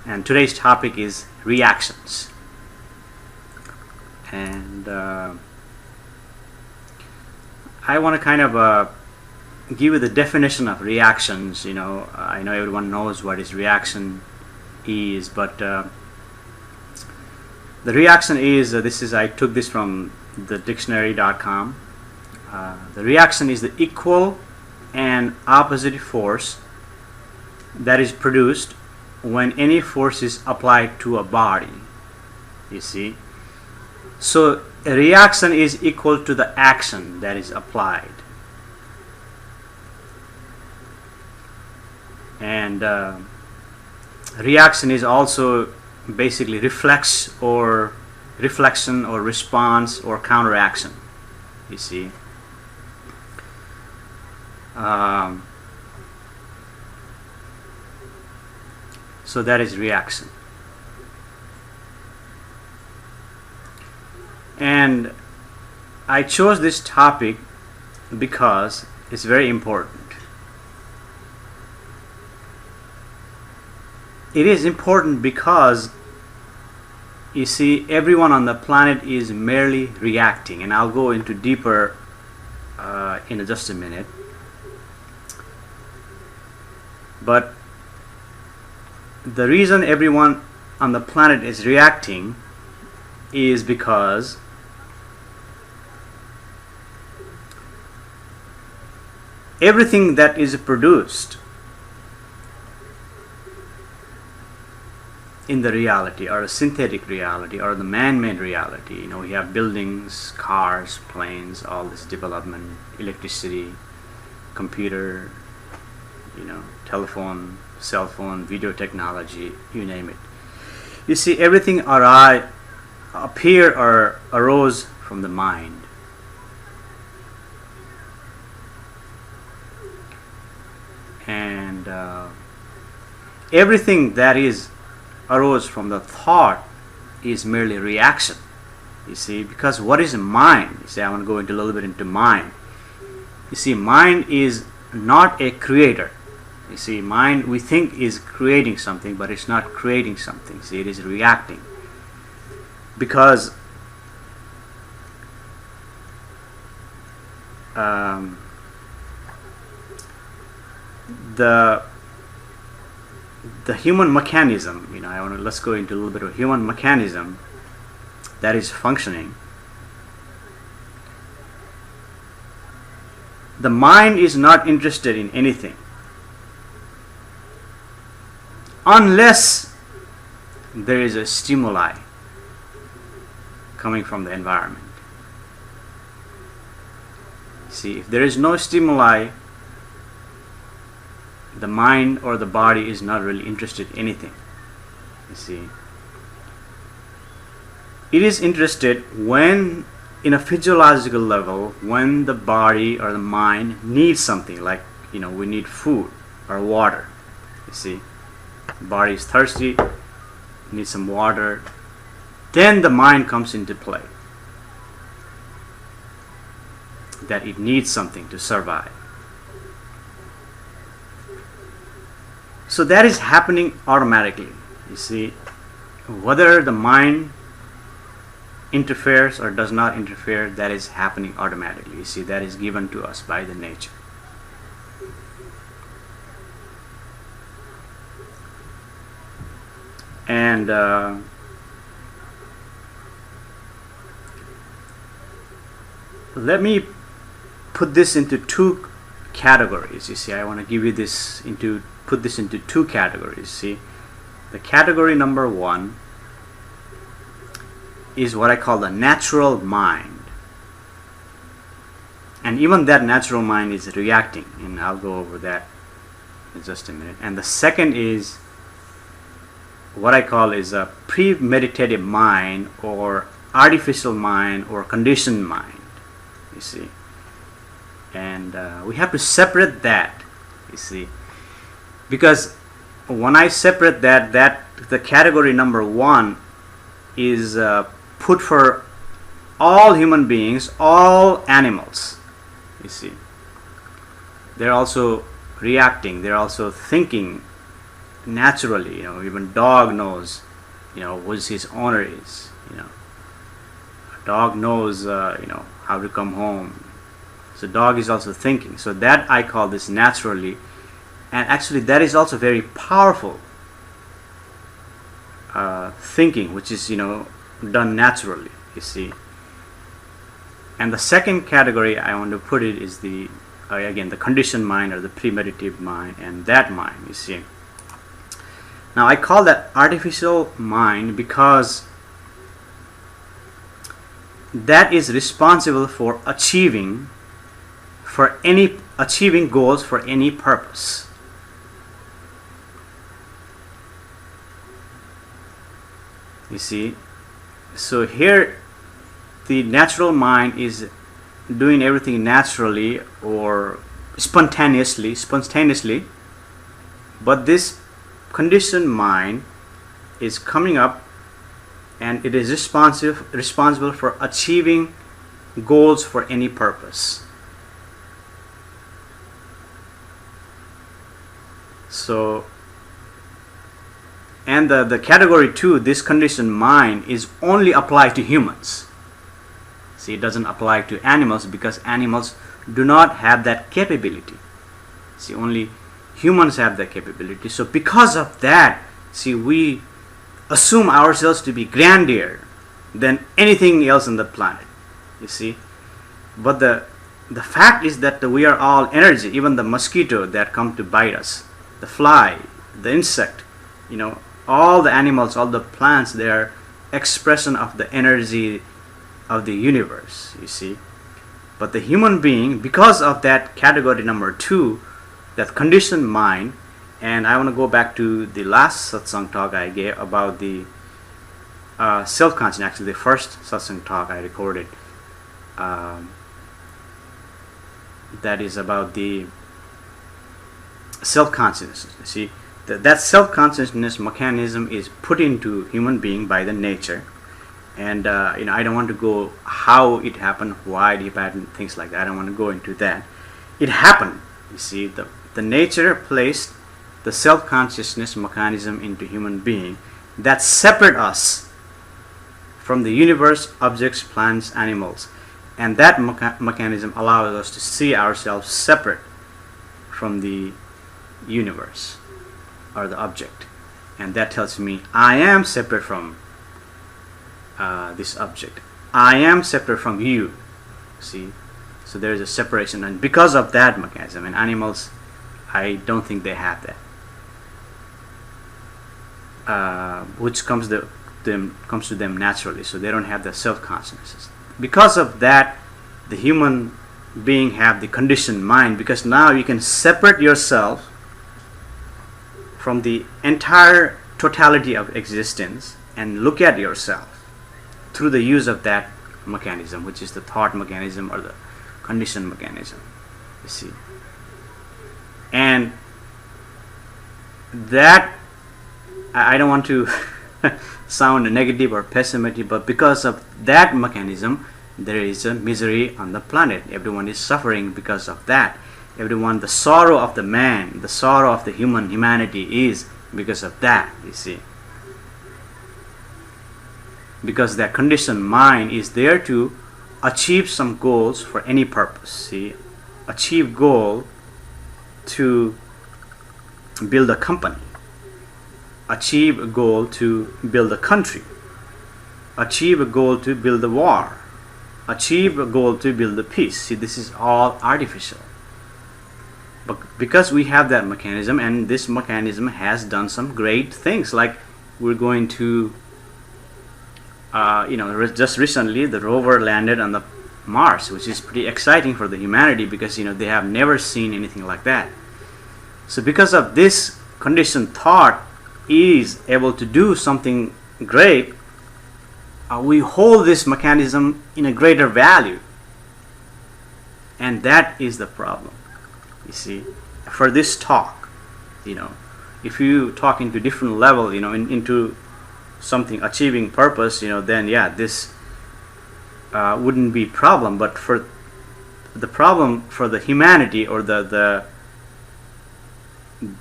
and today's topic is reactions. And I want to kind of give you the definition of reactions. I know everyone knows what is reaction is, but the reaction is I took this from the dictionary.com. The reaction is the equal and opposite force that is produced when any force is applied to a body. You see, so a reaction is equal to the action that is applied, and reaction is also basically reflection or response or counteraction. You see, so that is reaction. And I chose this topic because it's very important. It is important because, you see, everyone on the planet is merely reacting, and I'll go into deeper in just a minute. But the reason everyone on the planet is reacting is because everything that is produced in the reality, or a synthetic reality, or the man-made reality, we have buildings, cars, planes, all this development, electricity, computer, telephone, cell phone, video technology, you name it. You see, everything appear or arose from the mind. And everything that arose from the thought is merely reaction. You see, because what is mind? You see, I want to go into a little bit into mind. You see, mind is not a creator. You see, mind we think is creating something, but it's not creating something. See, it is reacting. Because the human mechanism, let's go into a little bit of human mechanism that is functioning. The mind is not interested in anything unless there is a stimuli coming from the environment. See, if there is no stimuli, the mind or the body is not really interested in anything. You see, it is interested when, in a physiological level, when the body or the mind needs something, like we need food or water. You see, the body is thirsty, needs some water, then the mind comes into play, that it needs something to survive. So that is happening automatically. You see, whether the mind interferes or does not interfere, that is happening automatically. You see, that is given to us by the nature. And let me put this into two categories. You see, I want to give you put this into two categories. See, the category number one is what I call the natural mind, and even that natural mind is reacting, and I'll go over that in just a minute. And the second is what I call is a premeditative mind, or artificial mind, or conditioned mind. You see, and we have to separate that. You see, because when I separate that the category number one is put for all human beings, all animals. You see, they're also reacting, they're also thinking naturally. Even dog knows who his owner is. A dog knows how to come home. So dog is also thinking. So that I call this naturally, and actually that is also very powerful thinking, which is done naturally. You see. And the second category I want to put it is the again the conditioned mind or the premeditative mind, and that mind, you see. Now I call that artificial mind because that is responsible for achieving goals for any purpose. You see, so here the natural mind is doing everything naturally or spontaneously, but this conditioned mind is coming up and it is responsible for achieving goals for any purpose. So, and the category 2, this conditioned mind, is only applied to humans. See, it doesn't apply to animals because animals do not have that capability. See, only humans have that capability. So because of that, see, we assume ourselves to be grander than anything else on the planet. You see, but the fact is that we are all energy. Even the mosquito that come to bite us, the fly, the insect, all the animals, all the plants, they are expression of the energy of the universe, you see. But the human being, because of that category number 2, that conditioned mind, and I want to go back to the last satsang talk I gave about the self-consciousness, actually the first satsang talk I recorded, that is about the self-consciousness. You see, that self-consciousness mechanism is put into human being by the nature. And I don't want to go how it happened, why it happened, things like that. I don't want to go into that. It happened. You see, the nature placed the self-consciousness mechanism into human being that separate us from the universe, objects, plants, animals, and that mechanism allows us to see ourselves separate from the universe or the object, and that tells me I am separate from this object. I am separate from you. See, so there is a separation, and because of that mechanism, and animals, I don't think they have that, which comes to them naturally. So they don't have the self-consciousness. Because of that, the human being have the conditioned mind, because now you can separate yourself from the entire totality of existence and look at yourself through the use of that mechanism, which is the thought mechanism or the conditioned mechanism, you see. And that, I don't want to sound negative or pessimistic, but because of that mechanism, there is a misery on the planet. Everyone is suffering because of that. Everyone, the sorrow of the man, the sorrow of the humanity is because of that, you see. Because that conditioned mind is there to achieve some goals for any purpose. See, achieve goal to build a company, achieve a goal to build a country, achieve a goal to build a war, achieve a goal to build a peace. See, this is all artificial. But because we have that mechanism, and this mechanism has done some great things, like we're going to just recently the rover landed on the Mars, which is pretty exciting for the humanity, because they have never seen anything like that. So because of this, conditioned thought is able to do something great. We hold this mechanism in a greater value, and that is the problem, you see. For this talk, if you talk into different level, into something achieving purpose, then yeah, this wouldn't be problem. But for the problem for the humanity, or the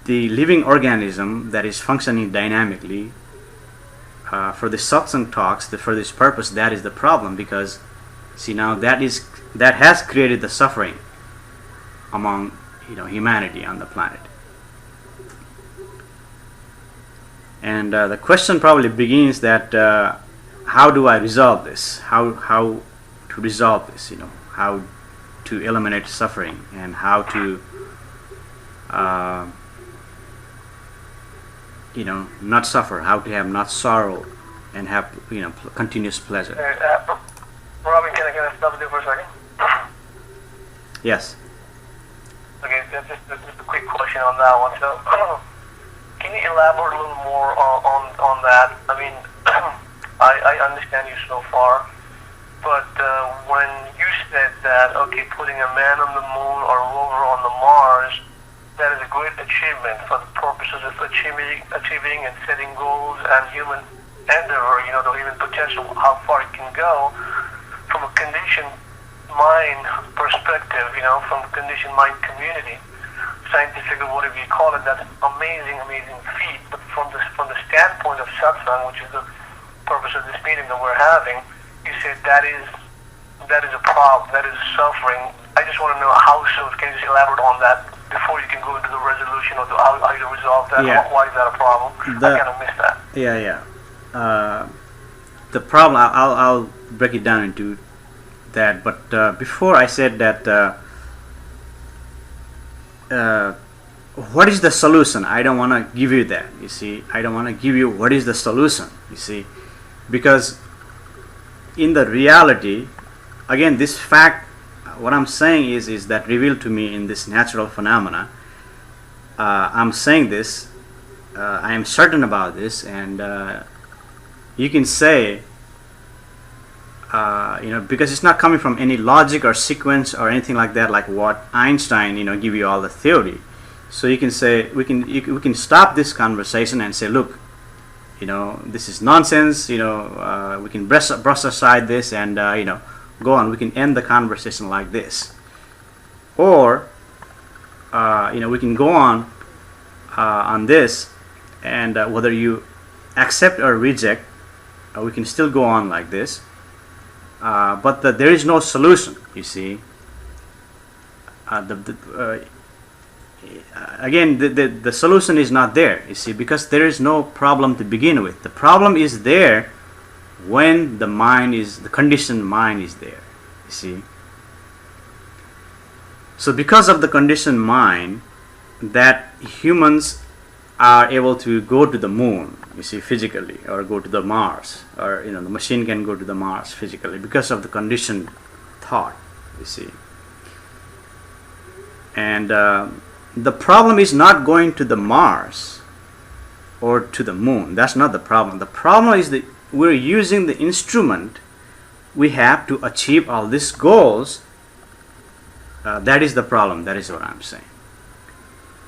the living organism that is functioning dynamically, for the satsang talks, for this purpose, that is the problem, because see, now that has created the suffering among humanity on the planet. And the question probably begins that how do I resolve this? How to resolve this? How to eliminate suffering, and how to not suffer, how to have not sorrow and have continuous pleasure. Robin, can I stop there for a second? Yes. Okay, just a quick question on that one. So, can you elaborate a little more on that? I mean, I understand you so far, but when you said that, okay, putting a man on the moon or a rover on the Mars, that is a great achievement for the purposes of achieving and setting goals and human endeavor, the human potential, how far it can go from a conditioned mind perspective, from conditioned mind community, scientifically, whatever you call it, that's amazing feat. But from the standpoint of satsang, which is the purpose of this meeting that we're having, you said that is a problem, that is suffering. I just want to know how so. Can you just elaborate on that before you can go into the resolution or how you resolve that? Yeah. Why is that a problem? I kind of missed that. Yeah. The problem, I'll break it down into that, but before I said that what is the solution, I don't want to give you that, you see. I don't want to give you what is the solution, you see, because in the reality, again, this fact, what I'm saying is that revealed to me in this natural phenomena. I'm saying this, I am certain about this, and you can say, because it's not coming from any logic or sequence or anything like that, like what Einstein, give you all the theory. So you can say, we can stop this conversation and say, look, this is nonsense. We can brush aside this and go on. We can end the conversation like this, or we can go on this, and whether you accept or reject, we can still go on like this. But there is no solution, you see. Again, the solution is not there, you see, because there is no problem to begin with. The problem is there when the conditioned mind is there, you see. So because of the conditioned mind, that humans are able to go to the moon, you see, physically, or go to the Mars, or the machine can go to the Mars physically because of the conditioned thought, you see. And the problem is not going to the Mars or to the moon. That's not the problem. The problem is that we're using the instrument we have to achieve all these goals. That is the problem. That is what I'm saying.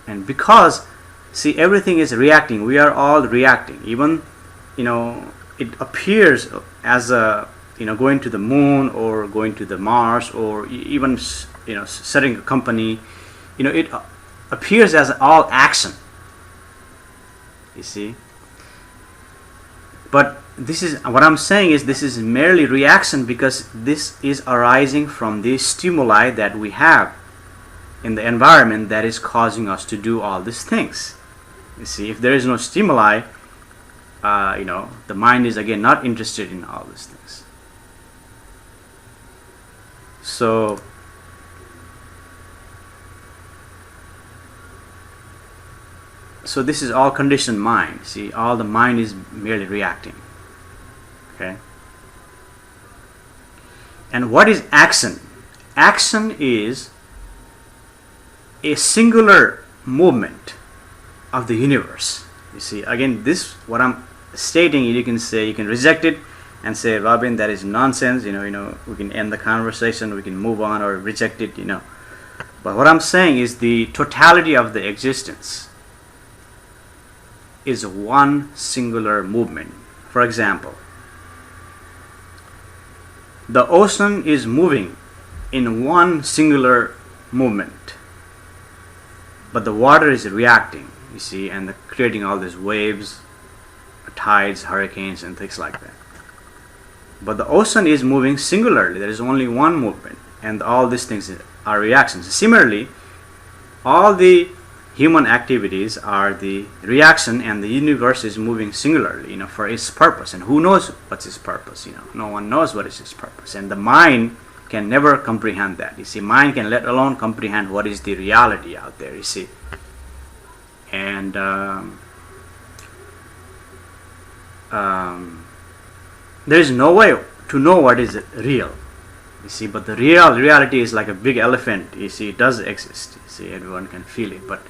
And because, see, everything is reacting. We are all reacting. Even, it appears as a, going to the moon or going to the Mars, or even, setting a company, it appears as all action, you see. But this is what I'm saying is this is merely reaction, because this is arising from the stimuli that we have in the environment that is causing us to do all these things. You see, if there is no stimuli, the mind is again not interested in all these things. So this is all conditioned mind. See, all the mind is merely reacting. Okay. And what is action? Action is a singular movement of the universe. You see, again, this what I'm stating, you can say, you can reject it and say, Robin, that is nonsense. We can end the conversation, we can move on, or reject it. But what I'm saying is the totality of the existence is one singular movement. For example, the ocean is moving in one singular movement. but the water is reacting, you see, and creating all these waves, tides, hurricanes, and things like that. But the ocean is moving singularly. There is only one movement, and all these things are reactions. Similarly, all the human activities are the reaction, and the universe is moving singularly, for its purpose. And who knows what's its purpose? No one knows what is its purpose, and the mind can never comprehend that. You see, mind can let alone comprehend what is the reality out there. You see, and there is no way to know what is real. You see, but the reality is like a big elephant. You see, it does exist. You see, everyone can feel it, but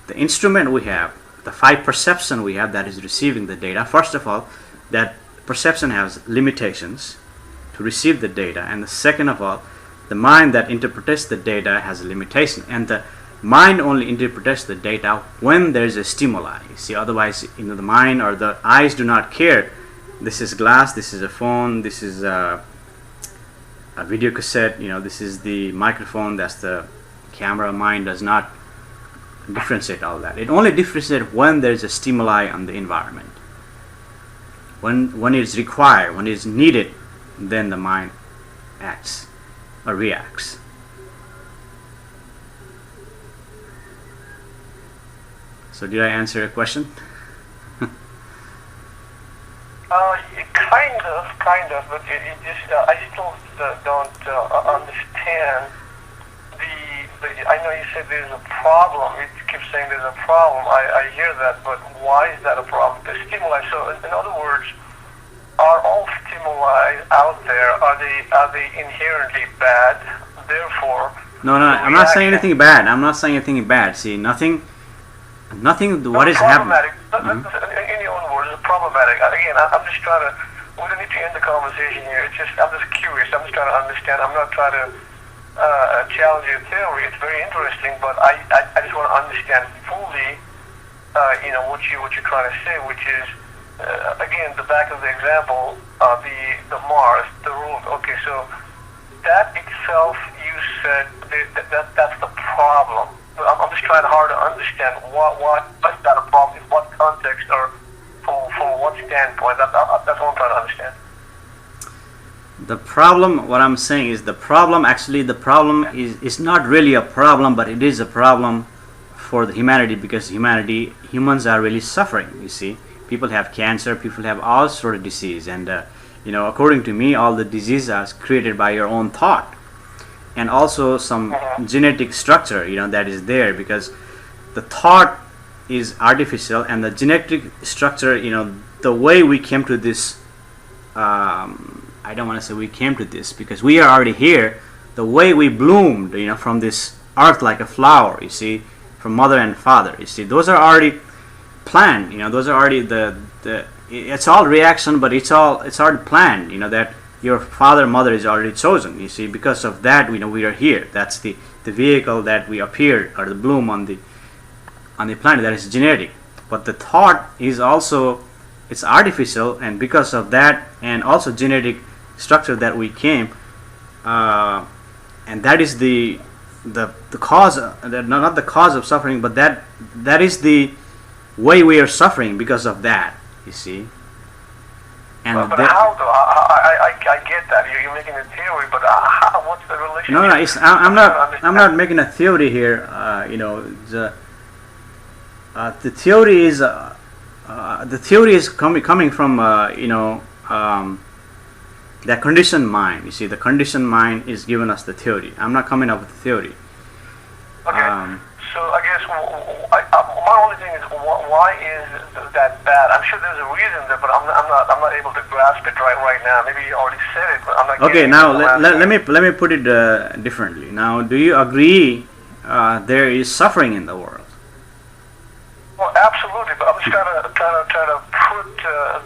the instrument we have, the 5 perception we have that is receiving the data, first of all, that perception has limitations to receive the data, and the second of all, the mind that interprets the data has a limitation, and the mind only interprets the data when there is a stimuli. You see, otherwise, the mind or the eyes do not care. This is glass, this is a phone, this is a video cassette, this is the microphone, that's the camera. Mind does not differentiate all that. It only differentiates when there is a stimuli on the environment. When it is required, when it is needed, then the mind acts or reacts. So did I answer your question? Kind of, but it just I still don't understand I know you said there's a problem. You keep saying there's a problem. I hear that, but why is that a problem? The stimuli. So, in other words, are all stimuli out there? Are they inherently bad? Therefore, no. I'm not saying anything bad. I'm not saying anything bad. See, nothing. What is happening? In your own words, it's problematic. Again, I'm just trying to. We don't need to end the conversation here. I'm just curious. I'm just trying to understand. I'm not trying to challenge your theory. It's very interesting, but I just want to understand fully, what you're trying to say, which is, again, the back of the example, the Mars, the room. Okay, so that itself, you said that's the problem. I'm just trying hard to understand what's that a problem, in what context, or from what standpoint. That's what I'm trying to understand. The problem, what I'm saying is the problem is not really a problem, but it is a problem for the humanity, because humans are really suffering, you see. People have cancer, people have all sort of disease, and according to me, all the diseases are created by your own thought, and also some genetic structure, that is there, because the thought is artificial, and the genetic structure, the way we came to this, I don't want to say we came to this, because we are already here. The way we bloomed, from this earth like a flower, you see, from mother and father, you see, those are already planned. Those are already it's all reaction, but it's already planned. That your father, mother is already chosen. You see, because of that, we are here. That's the vehicle that we appear, or the bloom on the planet. That is genetic, but the thought is also, it's artificial, and because of that, and also genetic structure that we came, and that is the cause, not the cause of suffering, but that is the way we are suffering because of that, you see. And but how though? I get that you're making a theory, but what's the relationship? No, I'm not making a theory here. The theory is coming from that conditioned mind. You see, the conditioned mind is giving us the theory. I'm not coming up with the theory. Okay. So I guess my only thing is, why is that bad? I'm sure there's a reason there, but I'm not able to grasp it right now. Maybe you already said it, but I'm not. Okay, now let me put it differently. Now, do you agree there is suffering in the world? Well, absolutely, but I'm just trying to put I'm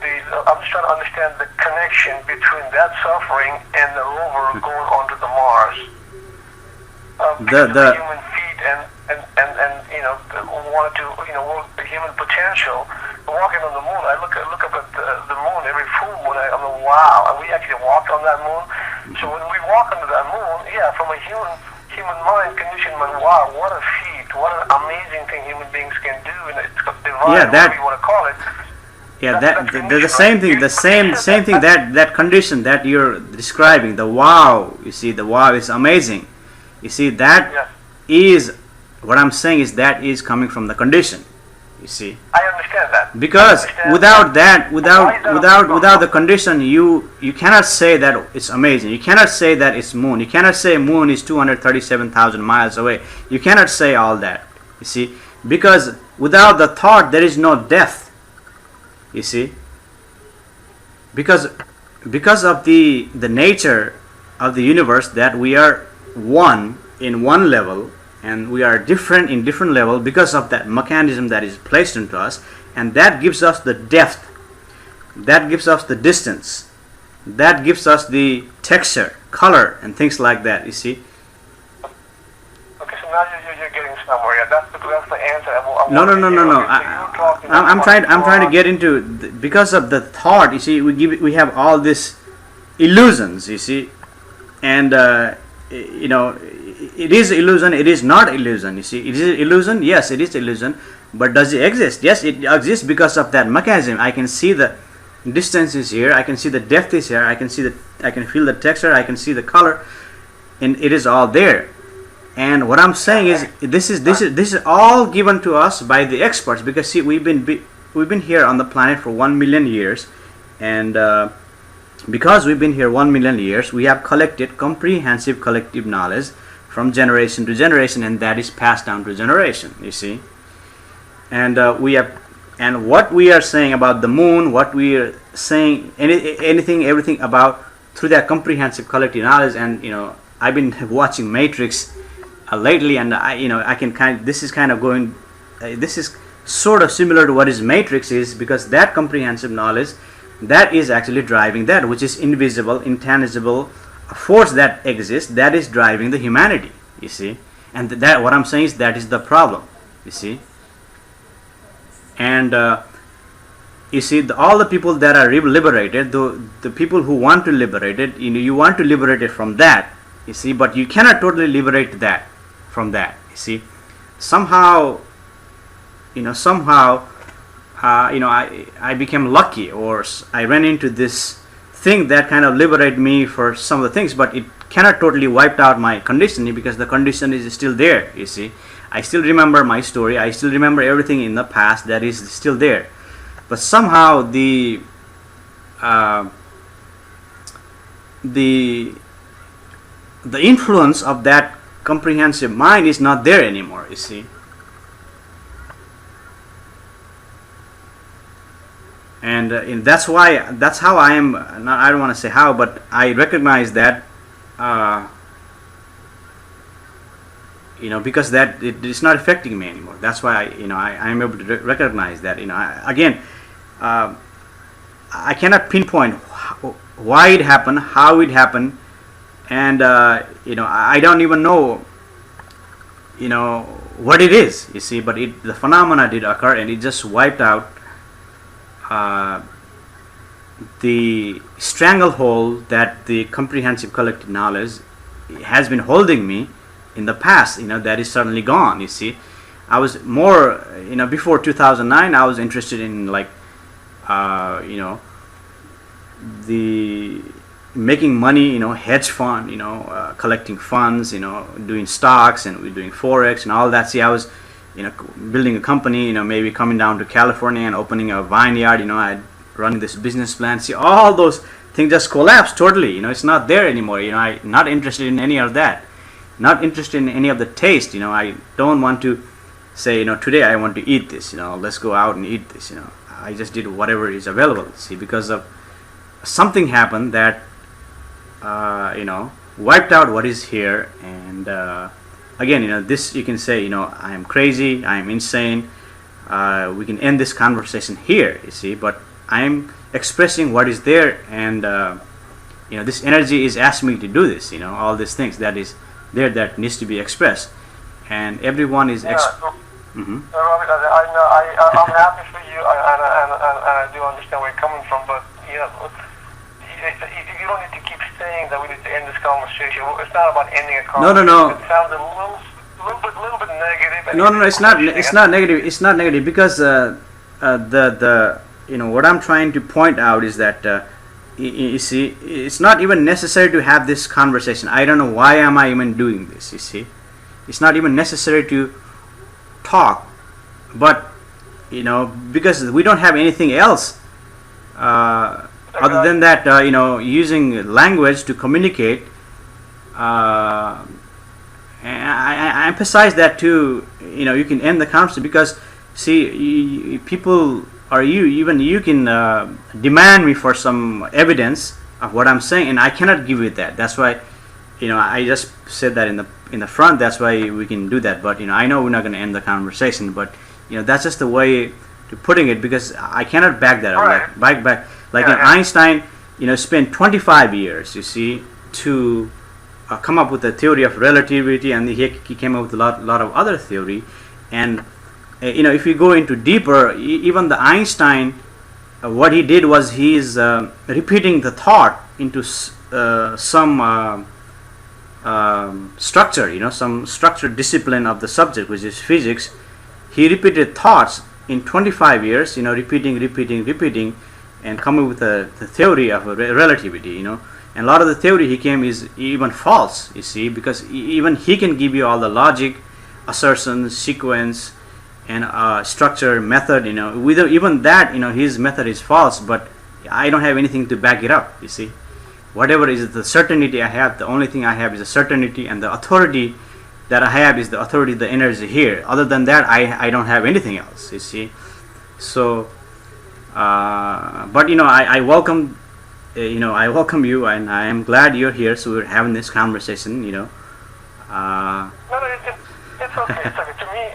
just trying to understand the connection between that suffering and the rover going onto the Mars. The human feet and wanted to work the human potential. Walking on the moon, I look up at the moon every full moon. I'm like, wow, and we actually walked on that moon. So when we walk onto that moon, yeah, from a human mind, conditioned mind, wow, what a feat, what an amazing thing human beings can do, and it's divine, Yeah, whatever you want to call it. yeah, That's the same thing, the same thing, that condition that you're describing, the wow, you see, the wow is amazing. You see, that Yes. is what I'm saying, is that is coming from the condition. You see, I understand that. because I understand without that, Why is that without the condition, you cannot say that it's amazing. You cannot say that it's moon. You cannot say moon is 237,000 miles away. You cannot say all that. You see, because without the thought, there is no depth. You see, because of the nature of the universe, that we are one in one level, and we are different in different level, because of that mechanism that is placed into us, and that gives us the depth, that gives us the distance, that gives us the texture, color, and things like that. You see. Okay, so now you're getting somewhere. Yeah, that's the answer. No. I'm trying to get into because of the thought. You see, we have all these illusions. You see, and you know, it is illusion. It is not illusion. You see, it is illusion. Yes, it is illusion. But does it exist? Yes, it exists because of that mechanism. I can see the distance is here. I can see the depth is here. I can feel the texture. I can see the color, and it is all there. And what I'm saying is, this is all given to us by the experts, because see, we've been here on the planet for 1 million years, and because we've been here 1 million years, we have collected comprehensive collective knowledge from generation to generation, and that is passed down to generation. You see, and what we are saying about the moon, what we are saying, everything about through that comprehensive collective knowledge. And you know, I've been watching Matrix lately, and I can this is sort of similar to what is Matrix is, because that comprehensive knowledge, that is actually driving that which is invisible, intangible force that exists, that is driving the humanity. You see, and that, what I'm saying is, that is the problem. You see, and you see, all the people that are liberated, the people who want to liberate it, you want to liberate it from that. You see, but you cannot totally liberate that from that. You see, somehow I became lucky, or I ran into this thing that kind of liberated me for some of the things, but it cannot totally wipe out my conditioning, because the condition is still there. You see, I still remember my story. I still remember everything in the past that is still there, but somehow the influence of that comprehensive mind is not there anymore. You see, and that's how I am. I don't want to say how, but I recognize that because that it's not affecting me anymore. That's why I am able to recognize that. I cannot pinpoint why it happened, how it happened, and I don't even know what it is. You see, but the phenomena did occur, and it just wiped out the stranglehold that the comprehensive collective knowledge has been holding me in the past. That is suddenly gone. You see, I was more before 2009. I was interested in the making money, hedge fund, collecting funds, doing stocks, and we're doing forex and all that. See, I was building a company, maybe coming down to California and opening a vineyard. I running this business plan. See, all those things just collapsed totally. It's not there anymore. I'm not interested in any of that. Not interested in any of the taste. I don't want to say, today I want to eat this. Let's go out and eat this. I just did whatever is available. See, because of something happened that wiped out what is here. And again, this you can say, I am crazy, I am insane. We can end this conversation here. You see, but I am expressing what is there, and this energy is asking me to do this. All these things that is there that needs to be expressed, and everyone is. Robert, I'm happy for you, and I do understand where you're coming from, but you don't need to keep saying that we need to end this conversation. It's not about ending a conversation. No. It sounds a little little bit negative. And No, it's not. It's not negative. It's not negative because the what I'm trying to point out is that you see, it's not even necessary to have this conversation. I don't know why am I even doing this. You see, it's not even necessary to talk, but because we don't have anything else other than that. Using language to communicate. And I emphasize that too. You can end the conversation because, see, people or even you can demand me for some evidence of what I'm saying, and I cannot give you that. That's why, I just said that in the front. That's why we can do that. But I know we're not going to end the conversation. But that's just the way to putting it because I cannot back that up. Right. Like Einstein, spent 25 years, you see, to come up with the theory of relativity, and he came up with a lot of other theory. And if you go into deeper, even the Einstein, what he did was he is repeating the thought into some structure, some structured discipline of the subject, which is physics. He repeated thoughts in 25 years, repeating, and coming with the theory of relativity, And a lot of the theory he came is even false, you see, because even he can give you all the logic, assertions, sequence, and structure, method, Without even that, his method is false, but I don't have anything to back it up, you see. Whatever is the certainty I have, the only thing I have is a certainty, and the authority that I have is the authority, the energy here. Other than that, I don't have anything else, you see. So, but I welcome. I welcome you, and I am glad you're here. So we're having this conversation. No, it's okay. It's okay. To me,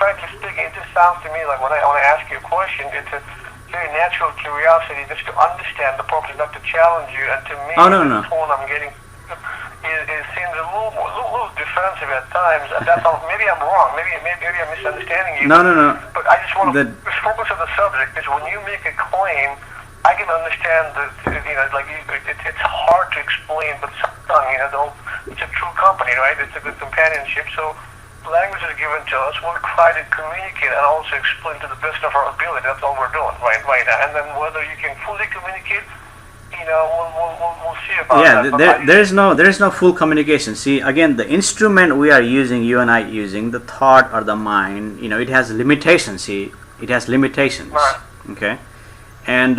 frankly speaking, it just sounds to me like when I ask you a question, it's a very natural curiosity just to understand the purpose, not to challenge you. And to me, the tone I'm getting seems a little defensive at times. And that's all. Maybe I'm wrong. Maybe I'm misunderstanding you. No. But I just want to. The focus of the subject is when you make a claim. I can understand that it's hard to explain, but it's a true company, right? It's a good companionship. So language is given to us. We'll try to communicate and also explain to the best of our ability. That's all we're doing, right now. And then whether you can fully communicate, we'll see about that. There is no full communication. See, again, the instrument we are using, you and I using, the thought or the mind, it has limitations. See, it has limitations. Right. Okay. And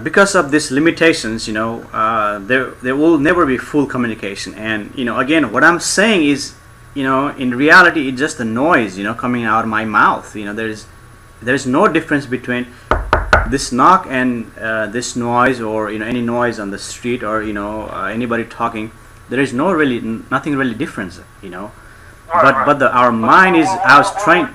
because of these limitations, there will never be full communication. And again, what I'm saying is, in reality, it's just a noise, coming out of my mouth. There's no difference between this knock and this noise, or any noise on the street, or anybody talking. There is nothing really different, But our mind is. I was trained.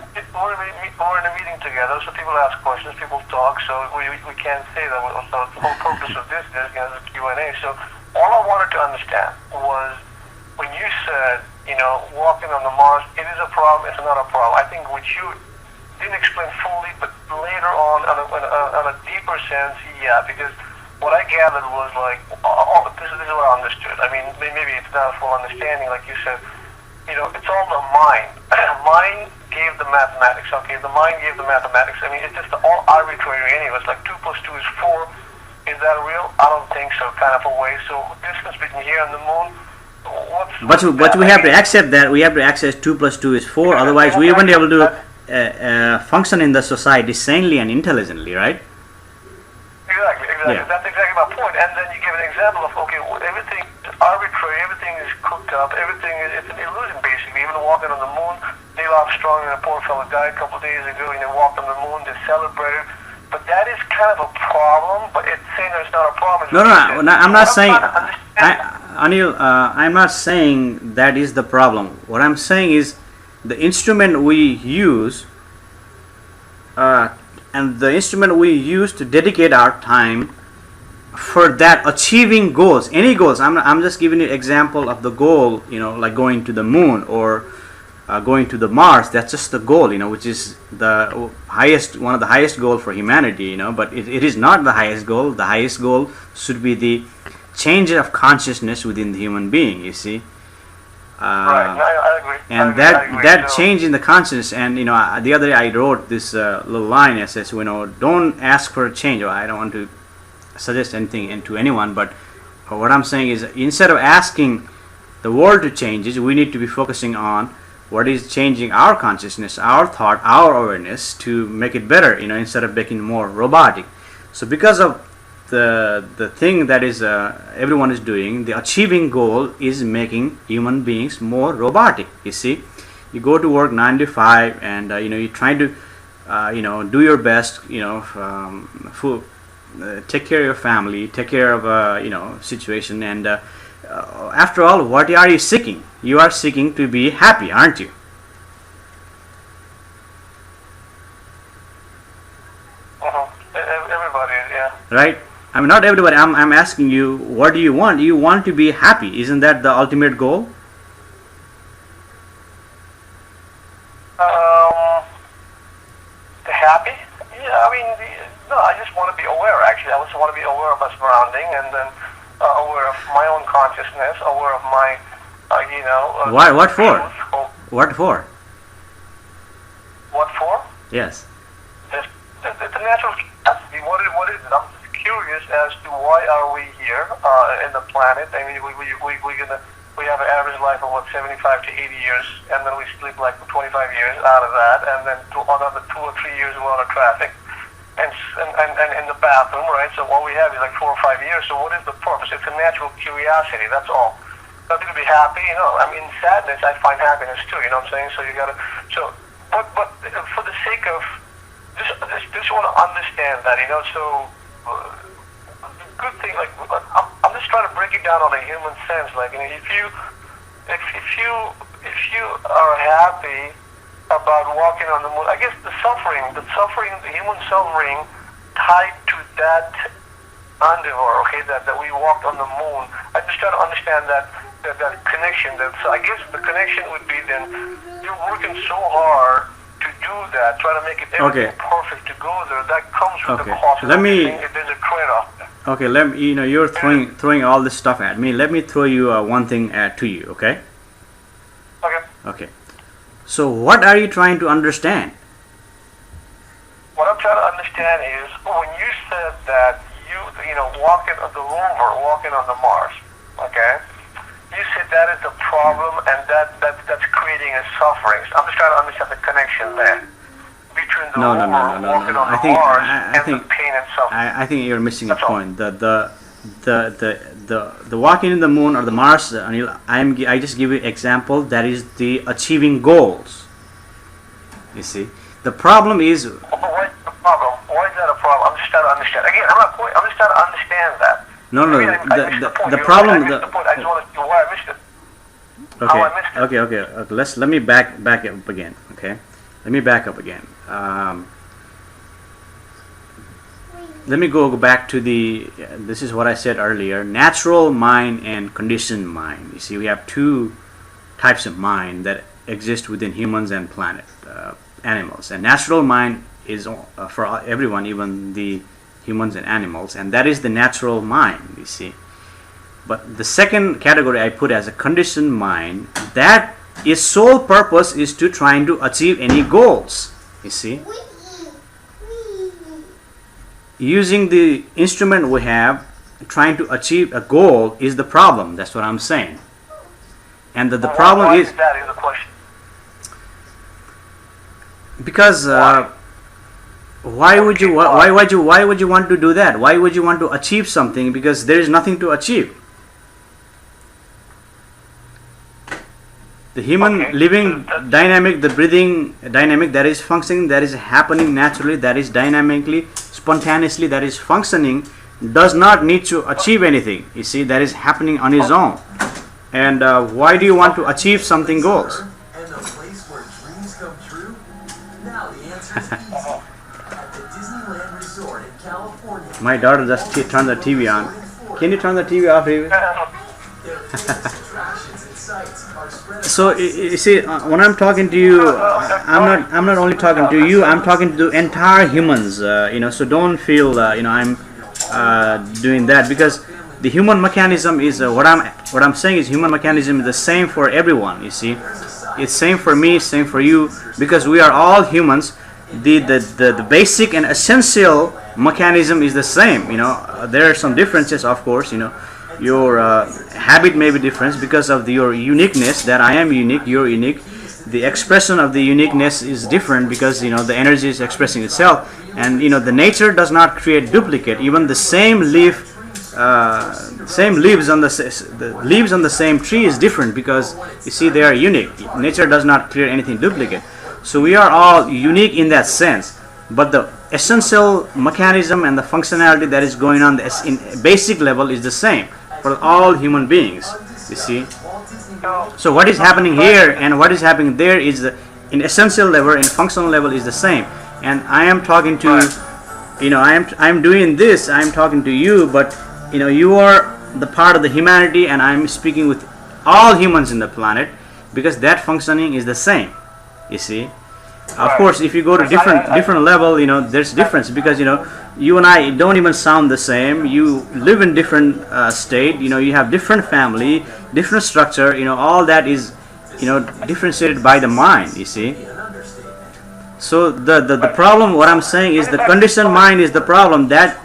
We're in a meeting together, so people ask questions, people talk, so we can't say that. So the whole purpose of this is a Q&A. So all I wanted to understand was when you said, walking on the Mars, it is a problem, it's not a problem. I think what you didn't explain fully, but later on a deeper sense, yeah, because what I gathered was like, this is what I understood. I mean, maybe it's not a full understanding, like you said. It's all the mind. Mind gave the mathematics, okay? The mind gave the mathematics. I mean, it's just all arbitrary anyway. It's like 2 plus 2 is 4. Is that real? I don't think so, kind of a way. So, distance between here and the moon, but we have to accept that. We have to accept 2 plus 2 is 4. Otherwise, we won't be able to function in the society sanely and intelligently, right? Exactly. Yeah. That's exactly my point. And then you give an example of, okay, everything is arbitrary, everything is cooked up, everything it's an illusion basically. Even walking on the moon, Neil Armstrong and a poor fellow died a couple of days ago, walked on the moon, they celebrated. But that is kind of a problem, but it's saying there's not a problem. No, I'm not saying, Anil, I'm not saying that is the problem. What I'm saying is the instrument we use, and the instrument we use to dedicate our time for that achieving goals, any goals. I'm just giving you an example of the goal, like going to the moon or going to the Mars. That's just the goal, which is the highest, one of the highest goal for humanity, but it is not the highest goal. The highest goal should be the change of consciousness within the human being, you see. Right. No, I agree. And I agree. that So, change in the consciousness, and the other day I wrote this little line. It says, don't ask for a change. Or I don't want to suggest anything to anyone, but what I'm saying is, instead of asking the world to change, we need to be focusing on what is changing our consciousness, our thought, our awareness to make it better. Instead of making more robotic. So because of the thing that is everyone is doing, the achieving goal is making human beings more robotic. You see, you go to work 9 to 5, and you try to do your best, take care of your family, take care of situation, and after all, what are you seeking? You are seeking to be happy, aren't you? everybody, yeah. Right? I mean, not everybody. I'm asking you, what do you want? You want to be happy. Isn't that the ultimate goal? Happy? Yeah, I mean, no, I just want to be aware, actually. I just want to be aware of my surrounding, and then aware of my own consciousness, aware of my, Why? What for? truth. What for? What for? Yes. It's a natural curiosity. What is it? I'm just curious as to why are we here in the planet. I mean, we have an average life of 75 to 80 years, and then we sleep like 25 years out of that, and then another 2 or 3 years we're on a traffic, and in the bathroom, right? So what we have is like 4 or 5 years. So what is the purpose? It's a natural curiosity. That's all. Nothing to be happy, I mean, sadness, I find happiness too. You know what I'm saying? So you gotta. But for the sake of just want to understand that, So the good thing, like, I'm just trying to break it down on a human sense. Like, if you are happy about walking on the moon, I guess the human suffering tied to that endeavor, okay, that we walked on the moon. I just try to understand that connection. So I guess the connection would be then you're working so hard to do that, try to make it everything perfect to go there. That comes with the cost. There's a trade-off. Okay, you're throwing all this stuff at me. Let me throw you one thing to you, okay? Okay. So what are you trying to understand? What I'm trying to understand is when you said that walking on the rover, walking on the Mars, okay? You said that is the problem, and that's creating a suffering. So I'm just trying to understand the connection there between the rover walking on the Mars and the pain and suffering. I think you're missing a point. The walking in the moon or the Mars, Anil, I just give you an example. That is the achieving goals. You see, the problem is. What's the problem? Why is that a problem? I'm just trying to understand. Again, I'm just trying to understand that. No. The problem. I just want to see why I missed it. Okay. How I missed it. Okay. Let me back up again. Okay. Let me back up again. Let me go back to this is what I said earlier, natural mind and conditioned mind. You see, we have two types of mind that exist within humans and planet, animals. And natural mind is for everyone, even the humans and animals, and that is the natural mind, you see. But the second category I put as a conditioned mind, that its sole purpose is to trying to achieve any goals, you see. Using the instrument we have, trying to achieve a goal is the problem. That's what I'm saying. And the problem is that is the question. Because why would you want to do that? Why would you want to achieve something? Because there is nothing to achieve. The human living dynamic, the breathing dynamic that is functioning, that is happening naturally, that is dynamically, spontaneously, that is functioning, does not need to achieve anything. You see, that is happening on its own. And why do you want to achieve something goals? And a place where dreams come true? Now the answer is easy. At the Disneyland Resort in California. My daughter just turned the TV on. Can you turn the TV off, David? So you see, when I'm talking to you, I'm not only talking to you. I'm talking to the entire humans. So don't feel I'm doing that, because the human mechanism is what I'm saying is human mechanism is the same for everyone. You see, it's same for me, same for you, because we are all humans. The basic and essential mechanism is the same. There are some differences, of course. Your habit may be different because of your uniqueness, that I am unique, you're unique. The expression of the uniqueness is different because the energy is expressing itself, and the nature does not create duplicate. Even the same leaf, same leaves on the leaves on the same tree is different because you see they are unique. Nature does not create anything duplicate. So we are all unique in that sense, but the essential mechanism and the functionality that is going on in basic level is the same for all human beings. You see. So what is happening here and what is happening there is in essential level, in functional level is the same. And I am talking to, I'm doing this. I am talking to you, but you are the part of the humanity, and I am speaking with all humans in the planet because that functioning is the same. You see. Of course, if you go to different level, there's difference because you and I don't even sound the same. You live in different state. You have different family, different structure. All that is differentiated by the mind. You see. So the problem, what I'm saying is the conditioned mind is the problem that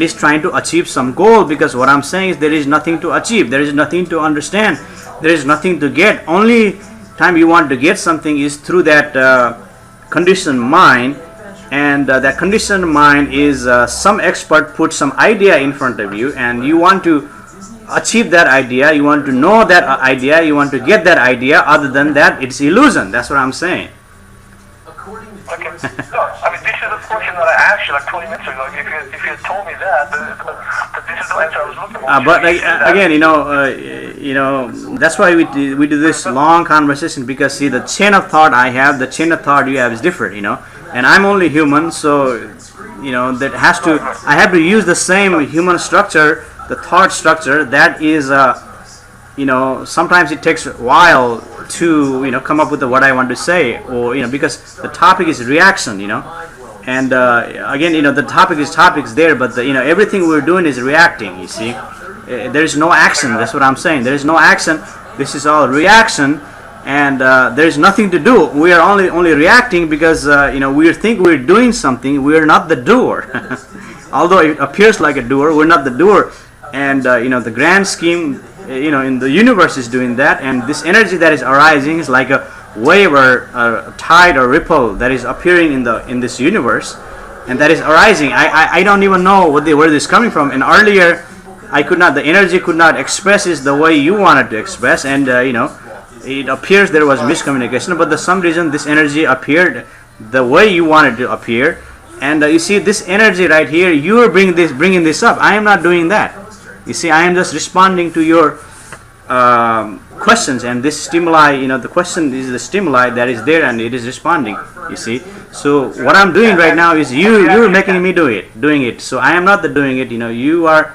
is trying to achieve some goal, because what I'm saying is there is nothing to achieve, there is nothing to understand, there is nothing to get. Only time you want to get something is through that conditioned mind, and that conditioned mind is some expert put some idea in front of you, and you want to achieve that idea, you want to know that idea, you want to get that idea. Other than that, it's illusion. That's what I'm saying. Okay. No, I mean, this is the question that I asked you like 20 minutes ago. If you had told me that this is the answer I was looking for. But again, that's why we do this long conversation, because see, the chain of thought I have, the chain of thought you have is different, and I'm only human, so that has to, I have to use the same human structure, the thought structure that is sometimes it takes a while to come up with what I want to say, or because the topic is reaction, and again, the topic is topics there, but everything we're doing is reacting. You see, there is no action. That's what I'm saying. There is no action. This is all reaction, and there is nothing to do. We are only reacting because we think we're doing something. We're not the doer. Although it appears like a doer, we're not the doer. And the grand scheme, in the universe is doing that, and this energy that is arising is like a wave or a tide or ripple that is appearing in this universe, and that is arising. I don't even know where this is coming from. And earlier, the energy could not express it the way you wanted to express, and it appears there was miscommunication. But for some reason, this energy appeared the way you wanted to appear, and you see this energy right here. You are bringing this up. I am not doing that. You see, I am just responding to your questions, and this stimuli, the question is the stimuli that is there, and it is responding. You see, so what I'm doing right now is you're making me doing it. So I am not the doing it. You are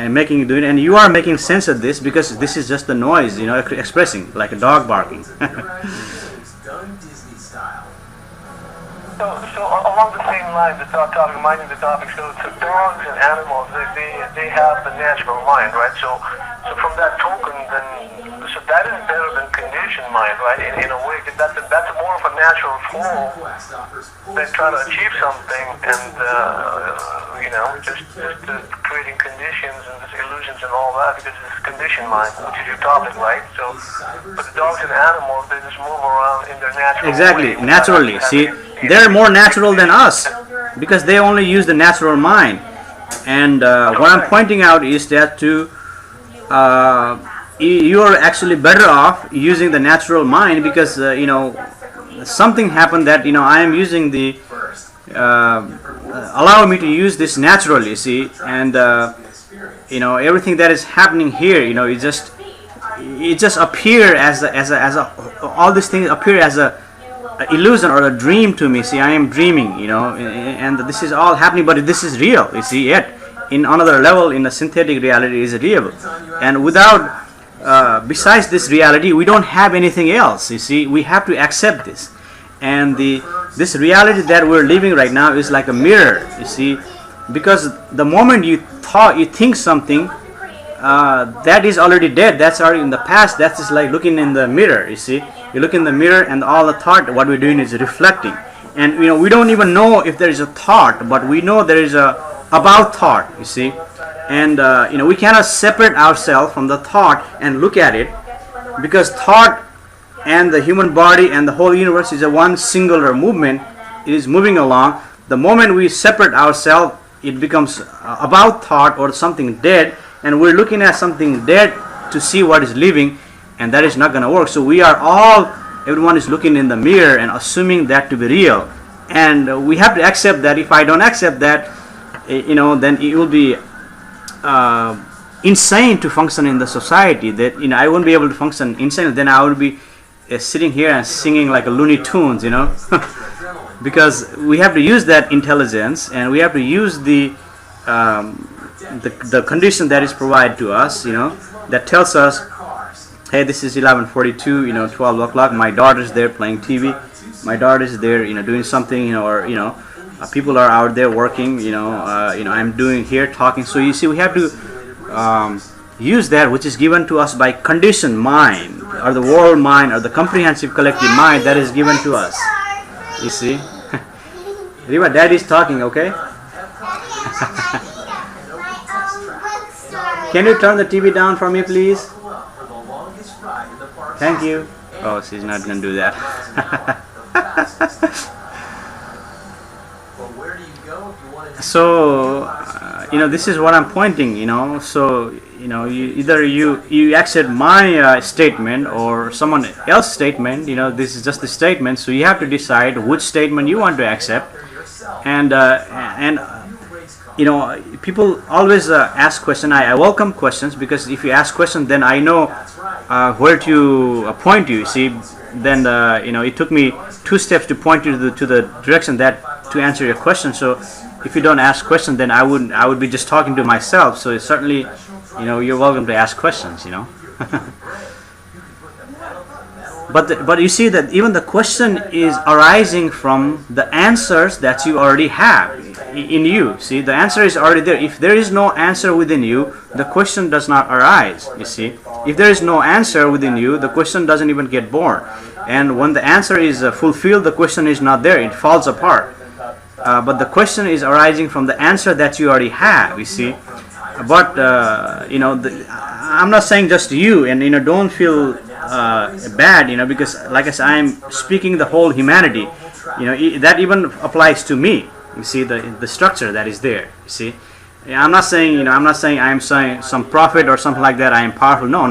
making it doing it, and you are making sense of this because this is just the noise, expressing like a dog barking. So along the same line, the topic, minding the topic, so dogs and animals, they have the natural mind, right? So from that token, then, so that is better than conditioned mind, right? In a way, that's more of a natural flow than trying to achieve something and, just creating conditions and just illusions and all that, because it's conditioned mind, which is your topic, right? So, but the dogs and animals, they just move around in their natural Exactly, way, naturally. See, they're more natural than us because they only use the natural mind. And what I'm pointing out is that you are actually better off using the natural mind because something happened that I am using the allow me to use this naturally. See, and everything that is happening here, it just appear as all these things appear as a illusion or a dream to me. See, I am dreaming, and this is all happening, but this is real. You see, yet in another level, in a synthetic reality, is real, and without besides this reality, we don't have anything else. You see, we have to accept this, and this reality that we're living right now is like a mirror. You see, because the moment you think something, that is already dead. That's already in the past. That's just like looking in the mirror. You see, you look in the mirror, and all the thought, what we're doing is reflecting. And we don't even know if there is a thought, but we know there is a about thought. You see, and we cannot separate ourselves from the thought and look at it, because thought and the human body and the whole universe is a one singular movement. It is moving along. The moment we separate ourselves, it becomes about thought or something dead, and we're looking at something dead to see what is living, and that is not going to work. So everyone is looking in the mirror and assuming that to be real, and we have to accept that. If I don't accept that, then it will be insane to function in the society. That I won't be able to function insane. Then I would be sitting here and singing like a Looney Tunes, because we have to use that intelligence, and we have to use the condition that is provided to us, that tells us, hey, this is 11:42, 12 o'clock. My daughter's there playing TV. My daughter's there, doing something, or people are out there working. I'm doing here talking. So you see, we have to use that which is given to us by conditioned mind, or the world mind, or the comprehensive collective mind that is given to us. You see, Rima, Dad is talking. Okay. Can you turn the TV down for me, please? Thank you. Oh, she's not going to do that. So, this is what I'm pointing, So, either you accept my statement or someone else's statement, this is just the statement. So you have to decide which statement you want to accept. And people always ask questions. I welcome questions, because if you ask questions, then I know where to point you. See, then it took me 2 steps to point you to the direction to answer your question. So if you don't ask questions, then I would be just talking to myself. So it's certainly, you're welcome to ask questions. But you see that even the question is arising from the answers that you already have in you. See, the answer is already there. If there is no answer within you, the question does not arise. You see, if there is no answer within you, the question doesn't even get born. And when the answer is fulfilled, the question is not there. It falls apart. But the question is arising from the answer that you already have. You see, but I'm not saying just you, and don't feel bad, because like I said, I am speaking the whole humanity. That even applies to me. You see the structure that is there. You see, I'm not saying I am saying some prophet or something like that. I am powerful. No.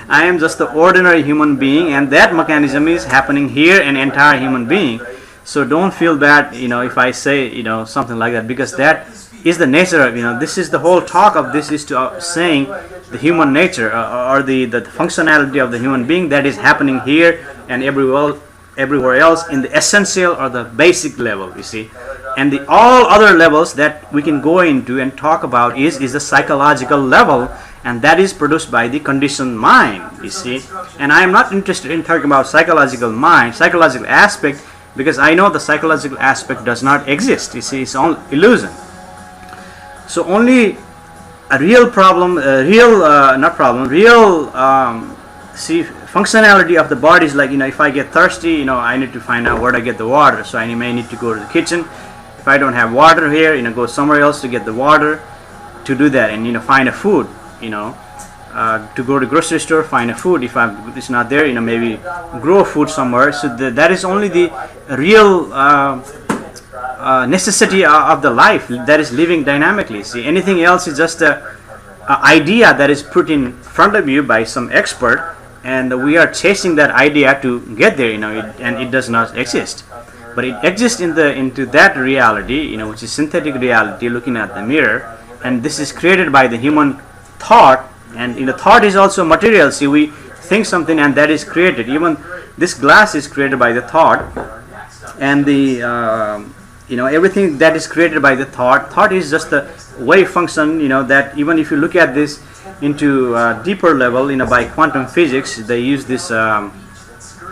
I am just the ordinary human being, and that mechanism is happening here in entire human being. So don't feel bad, if I say something like that, because that is the nature of this is the whole talk of this is to saying the human nature or the functionality of the human being that is happening here and everywhere else in the essential or the basic level. You see, and the all other levels that we can go into and talk about is the psychological level, and that is produced by the conditioned mind. You see, and I am not interested in talking about psychological mind, psychological aspect, because I know the psychological aspect does not exist. You see, it's all illusion. So only a real problem, functionality of the body is like, if I get thirsty, I need to find out where to get the water. So I may need to go to the kitchen. If I don't have water here, go somewhere else to get the water to do that, and find a food, to go to grocery store, find a food. If it's not there, maybe grow food somewhere. So that is only the real necessity of the life that is living dynamically. See, anything else is just a idea that is put in front of you by some expert, and we are chasing that idea to get there. And it does not exist, but it exists into that reality, which is synthetic reality, looking at the mirror, and this is created by the human thought. And thought is also material. See, we think something and that is created. Even this glass is created by the thought, and the everything that is created by the thought is just the wave function. That even if you look at this into a deeper level, by quantum physics, they use this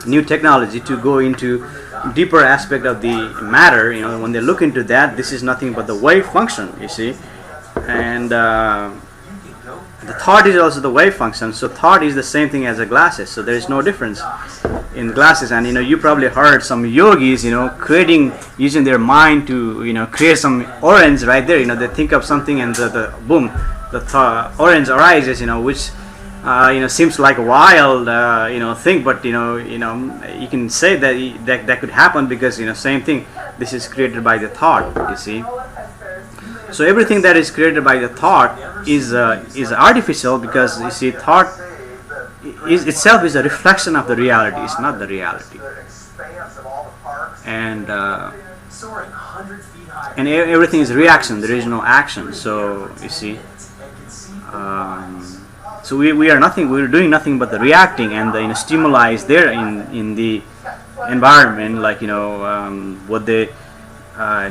new technology to go into deeper aspect of the matter, when they look into that, this is nothing but the wave function, you see. And the thought is also the wave function. So thought is the same thing as the glasses. So there is no difference in glasses. And you probably heard some yogis, creating, using their mind to create some orange right there. They think of something and the boom, the orange arises. Which seems like a wild thing, but you can say that could happen because same thing. This is created by the thought. You see. So everything that is created by the thought is artificial, because you see, thought itself is a reflection of the reality. It's not the reality. And everything is reaction. There is no action. So you see, so we are nothing. We're doing nothing but the reacting, and the stimuli is there in the environment, like what they.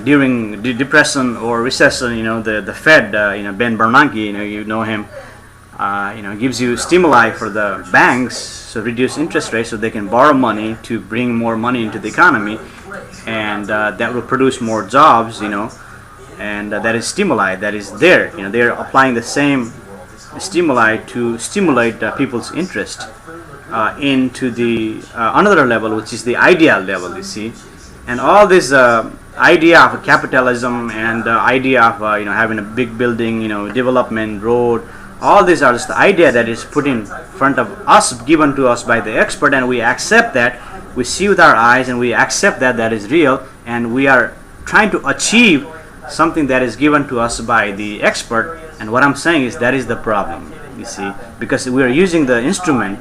During the depression or recession, the Fed, Ben Bernanke, you know him, gives you stimuli for the banks, so reduce interest rates so they can borrow money to bring more money into the economy, and that will produce more jobs, and that is stimuli that is there. They're applying the same stimuli to stimulate people's interest into the another level, which is the idea level, you see. And all this idea of capitalism and idea of having a big building, development, road, all these are just the idea that is put in front of us, given to us by the expert, and we accept that. We see with our eyes and we accept that is real, and we are trying to achieve something that is given to us by the expert. And what I'm saying is that is the problem, you see, because we are using the instrument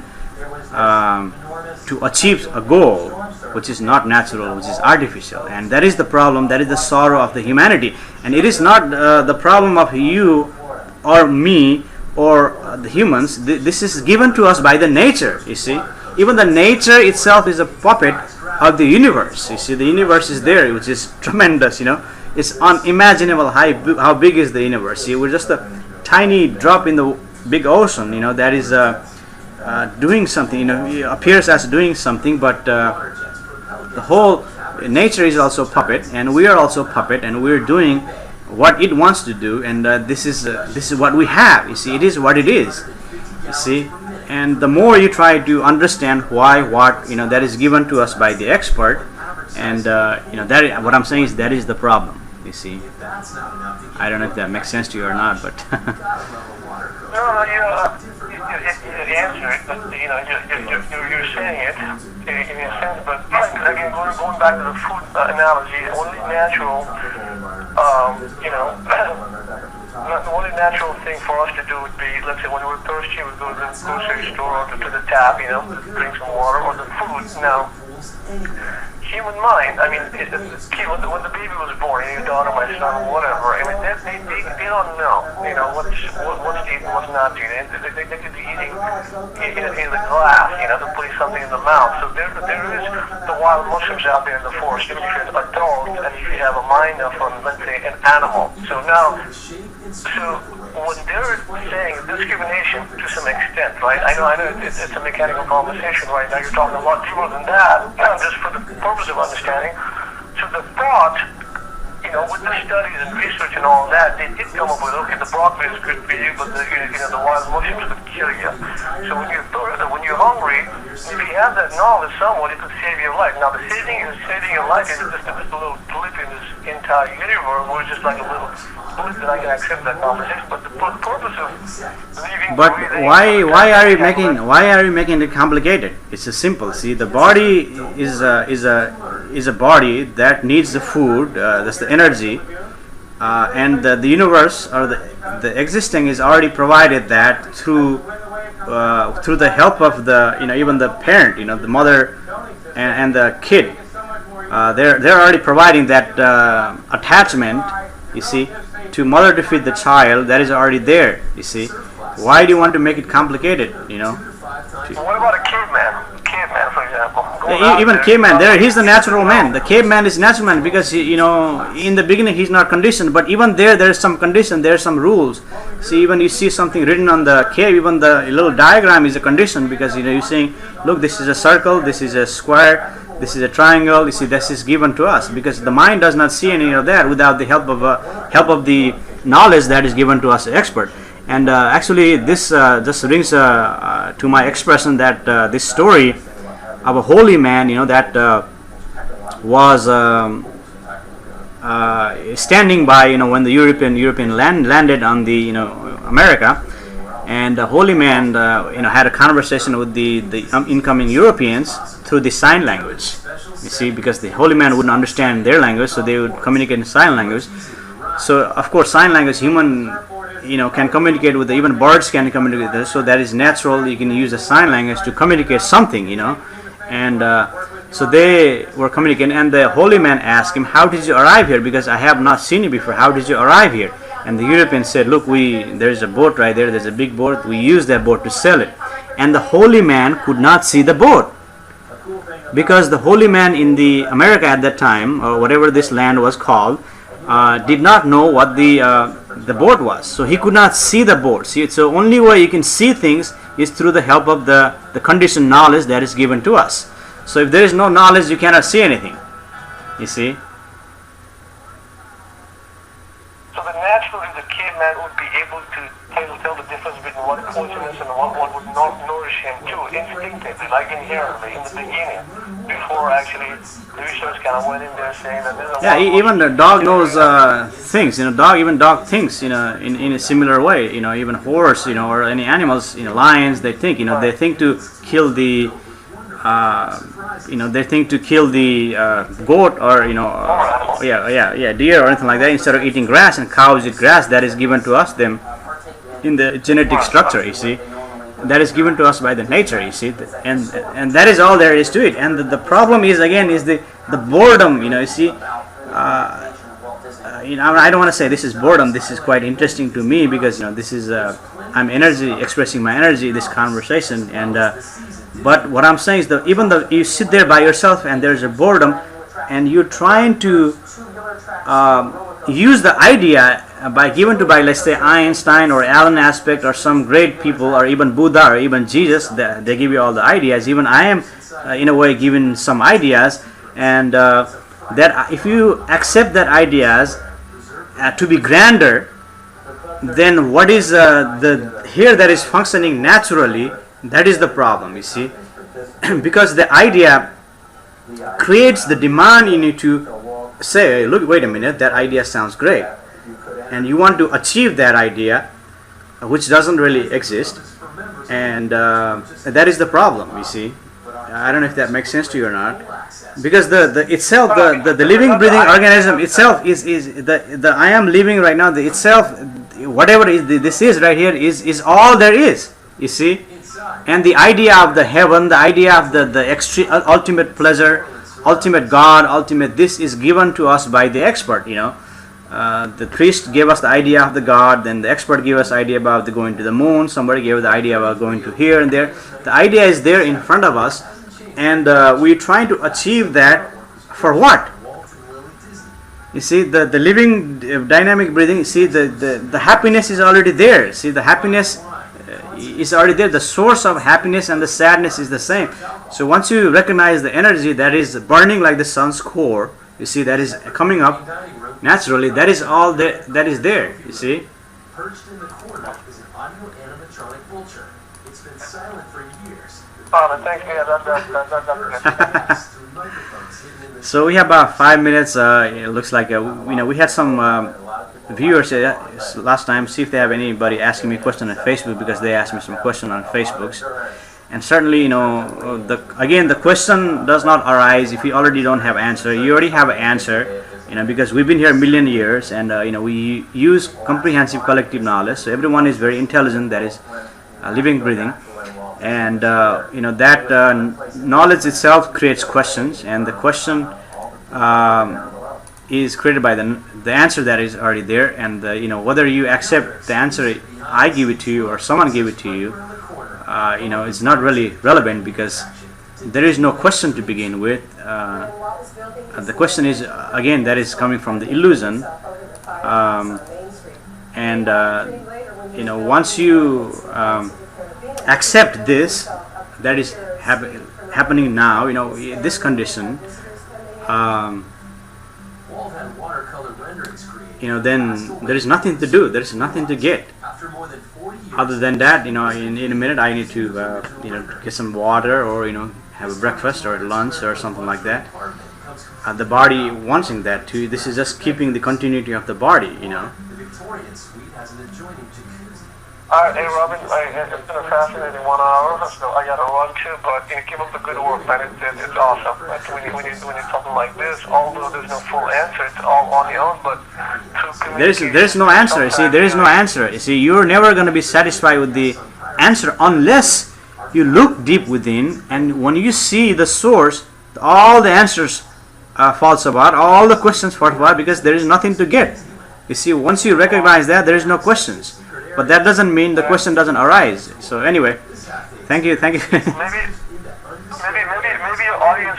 to achieve a goal which is not natural, which is artificial, and that is the problem. That is the sorrow of the humanity, and it is not the problem of you or me or the humans. This is given to us by the nature, you see. Even the nature itself is a puppet of the universe, you see. The universe is there, which is tremendous, it's unimaginable how big is the universe. See, we're just a tiny drop in the big ocean, that is doing something, it appears as doing something, but the whole nature is also puppet, and we are also puppet, and we're doing what it wants to do, and this is what we have, you see. It is what it is, you see. And the more you try to understand why, what, that is given to us by the expert, and that, what I'm saying is, that is the problem, you see. I don't know if that makes sense to you or not, but No, you answer it, but you're saying it in a sense. But again, going back to the food analogy, the only natural, the only natural thing for us to do would be, let's say, when we're thirsty, we go to the grocery store or to the tap, drink some water, or the food. Now, human mind, I mean, when the baby was born, your daughter, my son, whatever, I mean, they don't know, what's to eat and what's not to eat. They could be eating in the glass, they're putting something in the mouth. So there is the wild mushrooms out there in the forest, even if you're an adult and if you have a mind of, let's say, an animal. So now, when they're saying discrimination to some extent, right? I know it's a mechanical conversation right now. You're talking a lot deeper than that, just for the purpose of understanding. So the thought, with the studies and research and all that, they did come up with, okay, the broccoli is good for you, but the wild mushrooms could kill you. So when you're hungry, if you have that knowledge somewhat, it could save your life. Now the saving your life is just a little blip in this entire universe, where it's just like a little blip that I can accept that conversation. But the purpose of leaving. But why are you making it complicated? It's a simple. See, the body is a body that needs the food. That's the energy, and the universe or the existing is already provided that through the help of the even the parent, the mother and the kid. They're already providing that attachment, you see, to mother to feed the child. That is already there, you see. Why do you want to make it complicated? Well, what about a caveman? Caveman, for example. Even caveman, he's the natural man. The caveman is natural man because in the beginning he's not conditioned. But even there's some condition. There's some rules. See, even you see something written on the cave, even the little diagram is a condition, because you're saying, look, this is a circle, this is a square, this is a triangle. You see, this is given to us because the mind does not see any of that without the help of the knowledge that is given to us, expert. And actually, this just brings to my expression that this story of a holy man, that was standing by, when the European landed on the America, and the holy man had a conversation with the incoming Europeans through the sign language. You see, because the holy man wouldn't understand their language, so they would communicate in sign language. So of course, sign language, human can communicate with, even birds can communicate with this, so that is natural. You can use the sign language to communicate something, and so they were communicating, and the holy man asked him, how did you arrive here, because I have not seen you before, how did you arrive here? And the European said, look, there's a boat right there, there's a big boat, we use that boat to sell it. And the holy man could not see the boat, because the holy man in the America at that time, or whatever this land was called, did not know what the boat was, so he could not see the boat. See, so only way you can see things is through the help of the conditioned knowledge that is given to us. So if there is no knowledge, you cannot see anything. You see. So then naturally the caveman would be able to tell the difference between what poisonous and what would not nourish him too, instinctively, like inherently in the beginning, before actually the research kind of went in there saying that there's a even the dog knows things. Dog thinks in a similar way. Even horse, or any animals, lions, they think. They think to kill the they think to kill the goat, or deer or anything like that, instead of eating grass. And cows eat grass that is given to us them in the genetic structure. You see, that is given to us by the nature. You see, and that is all there is to it. And the problem is, again, is the boredom. You see. I don't want to say this is boredom. This is quite interesting to me because this is I'm expressing my energy. This conversation, and but what I'm saying is that even though you sit there by yourself and there's a boredom, and you're trying to use the idea given by let's say Einstein or Alan Aspect or some great people, or even Buddha or even Jesus, they give you all the ideas. Even I am in a way given some ideas, and that if you accept that ideas to be grander, then what is the here that is functioning naturally, that is the problem, you see. Because the idea creates the demand in you to say, look, wait a minute, that idea sounds great, and you want to achieve that idea, which doesn't really exist, and that is the problem, you see. I don't know if that makes sense to you or not, because the living, breathing organism itself is the I am living right now. The itself, whatever this is right here is all there is. You see, and the idea of the heaven, the idea of the extreme, ultimate pleasure, ultimate God, ultimate this is given to us by the expert. The priest gave us the idea of the God, then the expert gave us idea about going to the moon. Somebody gave the idea about going to here and there. The idea is there in front of us, and we're trying to achieve that for what? You see, the living, dynamic breathing. You see, the happiness is already there. See, the happiness is already there. The source of happiness and the sadness is the same. So once you recognize the energy that is burning like the sun's core, you see, that is coming up naturally, that is all that is there, you see. Perched in the corner is an audio animatronic vulture. It's been silent for years. Thanks, yeah, that's So we have about 5 minutes. It looks like we had some viewers last time. See if they have anybody asking me a question on Facebook, because they asked me some question on Facebooks. And certainly, the question does not arise if you already don't have answer. You already have an answer, because we've been here a million years, and we use comprehensive collective knowledge. So everyone is very intelligent. That is living, breathing, and that knowledge itself creates questions, and the question is created by the answer that is already there. And whether you accept the answer I give it to you or someone give it to you, it's not really relevant, because there is no question to begin with. The question is, again, that is coming from the illusion, and once you accept this, that is happening now, this condition, Walt had watercolor renderings created. then there is nothing to do. There is nothing to get. After more than 40 years, Other than that, in a minute I need to, get some water, or have a breakfast or lunch or something like that. The body wanting that too. This is just keeping the continuity of the body. the Victorian suite has an adjoining jacuzzi. Alright, hey Robin, it's been a fascinating 1 hour, so I gotta run too, but keep up the good work, man. It's awesome. We need something like this, although there's no full answer, it's all on your own, but There's no answer. You see, there is no answer. You see, you're never going to be satisfied with the answer unless you look deep within, and when you see the source, all the answers falls apart, all the questions fall apart, because there is nothing to get. You see, once you recognize that, there is no questions. But that doesn't mean the question doesn't arise. So anyway, thank you. maybe your audience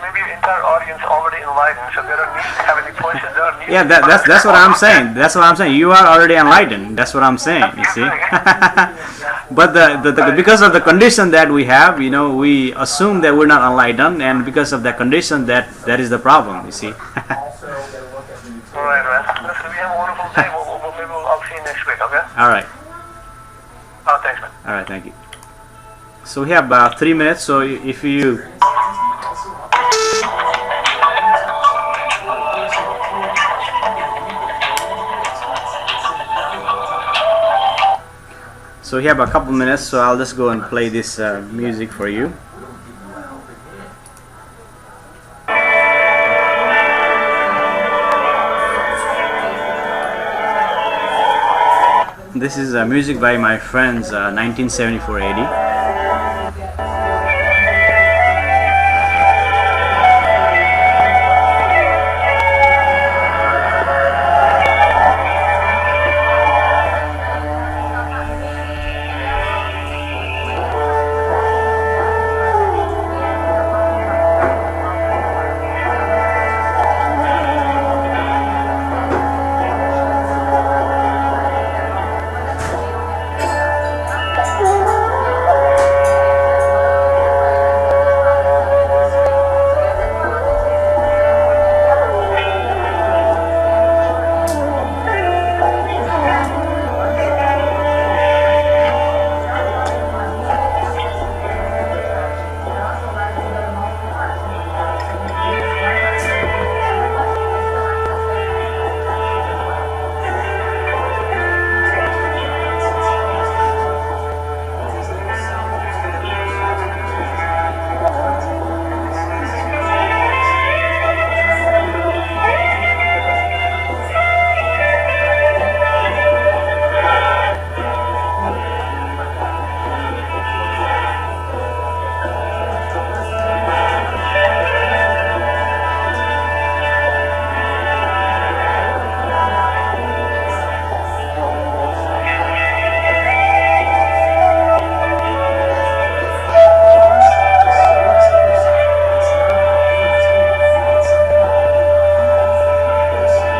maybe your entire audience already enlightened, so they don't need to have any questions. They don't need Yeah, that's what I'm saying. That's what I'm saying. You are already enlightened. That's what I'm saying. You see. But because of the condition that we have, we assume that we're not enlightened, and because of that condition, that is the problem. You see. Alright, man. Listen, we have a wonderful day. I'll see you next week, okay? All right. Oh, thanks, man. All right. Thank you. So we have about 3 minutes. So if you So we have a couple minutes, so I'll just go and play this music for you. This is music by my friends, 1974-80.